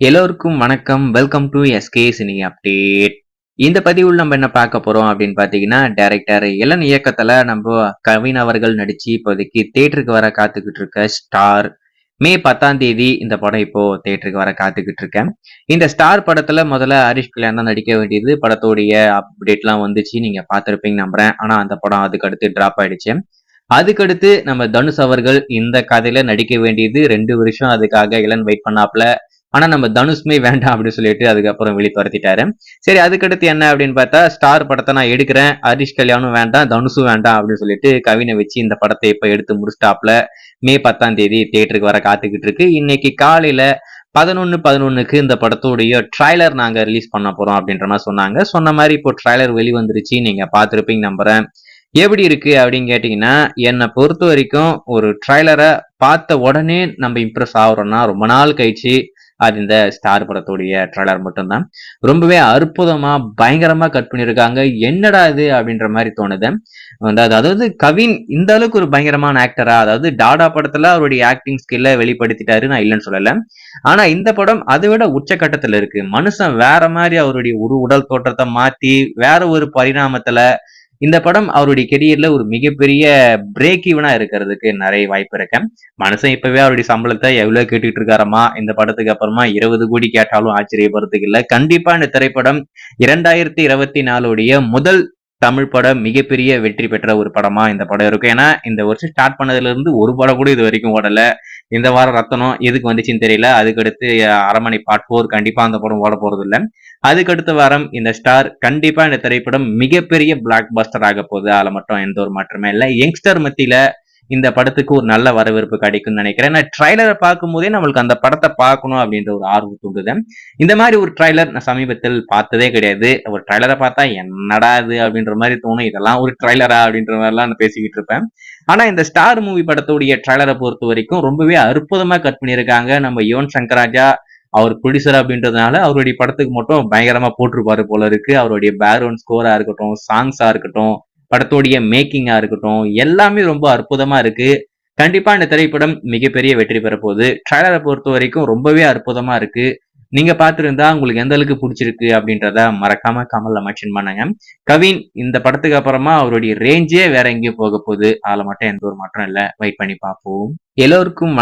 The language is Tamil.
எல்லோருக்கும் வணக்கம். Welcome to SK cine update. இந்த பதிவுல நம்ம என்ன பார்க்க போறோம் அப்படின்னு பாத்தீங்கன்னா, டைரக்டர் இளன் இயக்கத்துல நம்ம கவின் அவர்கள் நடிச்சு இப்போதைக்கு தியேட்டருக்கு வர காத்துக்கிட்டு இருக்க ஸ்டார். மே 10ஆம் தேதி இந்த படம் இப்போ தியேட்டருக்கு வர காத்துக்கிட்டு இருக்கேன். இந்த ஸ்டார் படத்துல முதல்ல ஹரிஷ் கல்யாண் தான் நடிக்க வேண்டியது. படத்தோடைய அப்டேட்லாம் வந்துச்சு, நீங்க பார்த்திருப்பீங்க நம்புறேன். ஆனா அந்த படம் அதுக்கு அடுத்து டிராப் ஆயிடுச்சு. அதுக்கடுத்து நம்ம தனுஷ் அவர்கள் இந்த கதையில நடிக்க வேண்டியது 2 வருஷம் அதுக்காக இளன் வெயிட் பண்ணாப்ல. ஆனா நம்ம தனுஷ்மே வேண்டாம் அப்படின்னு சொல்லிட்டு அதுக்கப்புறம் வெளியே துரத்திட்டாரு. சரி, அதுக்கடுத்து என்ன அப்படின்னு பார்த்தா, ஸ்டார் படத்தை நான் எடுக்கிறேன், ஹரிஷ் கல்யாணும் வேண்டாம், தனுஷும் வேண்டாம் அப்படின்னு சொல்லிட்டு கவினை வச்சு இந்த படத்தை இப்ப எடுத்து முடிச்சிட்டாப்ல. மே 10ஆம் தேதி தியேட்டருக்கு வர காத்துக்கிட்டு இருக்கு. இன்னைக்கு காலையில 11:11க்கு இந்த படத்துடைய ட்ரைலர் நாங்க ரிலீஸ் பண்ண போறோம் அப்படின்ற மாதிரி சொன்னாங்க. சொன்ன மாதிரி இப்போ ட்ரைலர் வெளிவந்துருச்சு, நீங்க பார்த்திருப்பீங்க நம்புறேன். எப்படி இருக்கு அப்படின்னு கேட்டீங்கன்னா, என்னை பொறுத்த வரைக்கும் ஒரு ட்ரைலரை பார்த்த உடனே நம்ம இம்ப்ரெஸ் ஆகுறோம்னா ரொம்ப நாள் கழிச்சு அது இந்த ஸ்டார் படத்துடைய ட்ரைலர் மட்டும்தான். ரொம்பவே அற்புதமா பயங்கரமா கட் பண்ணியிருக்காங்க. என்னடா இது அப்படின்ற மாதிரி தோணுது. அதாவது கவின் இந்த அளவுக்கு ஒரு பயங்கரமான ஆக்டரா, அதாவது டாடா படத்துல அவருடைய ஆக்டிங் ஸ்கில்ல வெளிப்படுத்திட்டாரு, நான் இல்லைன்னு சொல்லல. ஆனா இந்த படம் அதை விட உச்சகட்டத்துல இருக்கு. மனுஷன் வேற மாதிரி அவருடைய உடல் தோற்றத்தை மாத்தி வேற ஒரு பரிணாமத்துல இந்த படம் அவருடைய கெரியர்ல ஒரு மிகப்பெரிய பிரேக் ஈவனா இருக்கிறதுக்கு நிறைய வாய்ப்பு இருக்கு. மனுஷன் இப்பவே அவருடைய சம்பளத்தை எவ்வளவு கேட்டுட்டு இருக்காரமா, இந்த படத்துக்கு அப்புறமா 20 கோடி கேட்டாலும் ஆச்சரியப்படுறதுக்கு இல்ல. கண்டிப்பா இந்த திரைப்படம் 2024 முதல் தமிழ் படம் மிகப்பெரிய வெற்றி பெற்ற ஒரு படமா இந்த படம் இருக்கும். ஏன்னா இந்த வருஷம் ஸ்டார்ட் பண்ணதுல இருந்து ஒரு படம் கூட இது வரைக்கும் ஓடல. இந்த வாரம் ரத்தனம் எதுக்கு வந்துச்சுன்னு தெரியல. அதுக்கடுத்து அரண்மனை பார்ட் 4 கண்டிப்பா அந்த படம் ஓட போறது இல்ல. அதுக்கடுத்த வாரம் இந்த ஸ்டார் கண்டிப்பா இந்த திரைப்படம் மிகப்பெரிய பிளாக் பஸ்டர் ஆக போகுது. அதுல மட்டும் எந்த ஒரு மாற்றமே இல்லை. யங்ஸ்டர் மத்தியில இந்த படத்துக்கு ஒரு நல்ல வரவேற்பு கிடைக்கும்னு நினைக்கிறேன். நான் ட்ரைலரை பார்க்கும் போதே நம்மளுக்கு அந்த படத்தை பார்க்கணும் அப்படின்ற ஒரு ஆர்வம் தூண்டுது. இந்த மாதிரி ஒரு ட்ரைலர் நான் சமீபத்தில் பார்த்ததே கிடையாது. ஒரு ட்ரைலரை பார்த்தா என்னடா இது அப்படின்ற மாதிரி தோணும். இதெல்லாம் ஒரு ட்ரைலரா அப்படின்ற மாதிரிலாம் நான் பேசிக்கிட்டு இருப்பேன். ஆனா இந்த ஸ்டார் மூவி படத்துடைய ட்ரைலரை பொறுத்த வரைக்கும் ரொம்பவே அற்புதமா கட் பண்ணியிருக்காங்க. நம்ம யுவன் சங்கர் ராஜா அவர் ப்ரொடியூசர் அப்படின்றதுனால அவருடைய படத்துக்கு மட்டும் பயங்கரமா போட்டிருப்பாரு போல இருக்கு. அவருடைய பேக்ரவுண்ட் ஸ்கோரா இருக்கட்டும், சாங்ஸா இருக்கட்டும், படத்தோடைய மேக்கிங்கா இருக்கட்டும், எல்லாமே ரொம்ப அற்புதமா இருக்கு. கண்டிப்பா இந்த திரைப்படம் மிகப்பெரிய வெற்றி பெற போகுது. ட்ரைலரை பொறுத்த வரைக்கும் ரொம்பவே அற்புதமா இருக்கு. நீங்க பார்த்திருந்தா உங்களுக்கு எந்த அளவுக்கு பிடிச்சிருக்கு அப்படின்றத மறக்காம கமெண்ட்ல மென்ஷன் பண்ணுங்க. கவின் இந்த படத்துக்கு அப்புறமா அவருடைய ரேஞ்சே வேற எங்கேயும் போக போகுது. அதுல மட்டும் எந்த ஒரு மாற்றம் இல்ல. வெயிட் பண்ணி பார்ப்போம். எல்லோருக்கும்